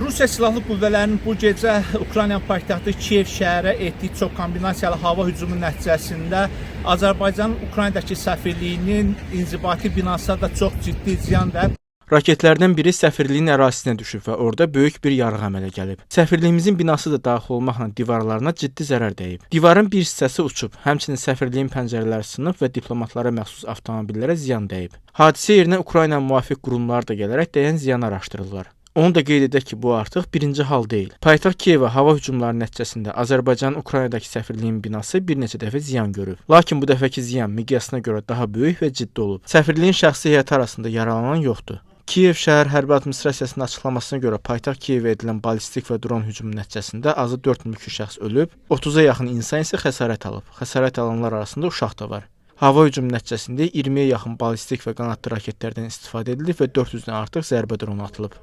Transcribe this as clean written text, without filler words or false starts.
Rusiya Silahlı Qüvvələrinin bu gecə Ukrayna paytaxtı Kiyev şəhərə etdiyi çox kombinasiyalı hava hücumu nəticəsində Azərbaycanın Ukraynadakı səfirliyinin inzibati binasına da çox ciddi ziyan dəyib. Raketlərdən biri səfirliyin ərazisinə düşüb və orada böyük bir yarıq əmələ gəlib. Səfirliyimizin binası da daxil olmaqla divarlarına ciddi zərər dəyib. Divarın bir hissəsi uçub, həmçinin səfirliyin pəncərələri sınıb və diplomatlara məxsus avtomobillərə ziyan dəyib. Hadisə yerinə Ukrayna müvafiq qurumlar da gələrək dəyən ziyanı araşdırırlar. Onu da qeyd edək ki, bu artıq birinci hal deyil. Paytaxt Kiyevə hava hücumları nəticəsində Azərbaycanın Ukraynadakı səfirliyin binası bir neçə dəfə ziyan görüb. Lakin bu dəfəki ziyan miqyasına görə daha böyük və ciddi olub. Səfirliyin şəxsi heyəti arasında yaralanan yoxdur. Kiyev şəhər hərbi administrasiyasının açıqlamasına görə paytaxt Kiyevə edilən ballistik və dron hücumu nəticəsində azı 4 mülki şəxs ölüb, 30-a yaxın insan isə xəsarət alıb. Xəsarət alanlar arasında uşaq da var. Hava hücumu nəticəsində 20-yə yaxın ballistik və qanadlı raketlərdən istifadə edilib və 400-dən artıq zərbə dronu atılıb.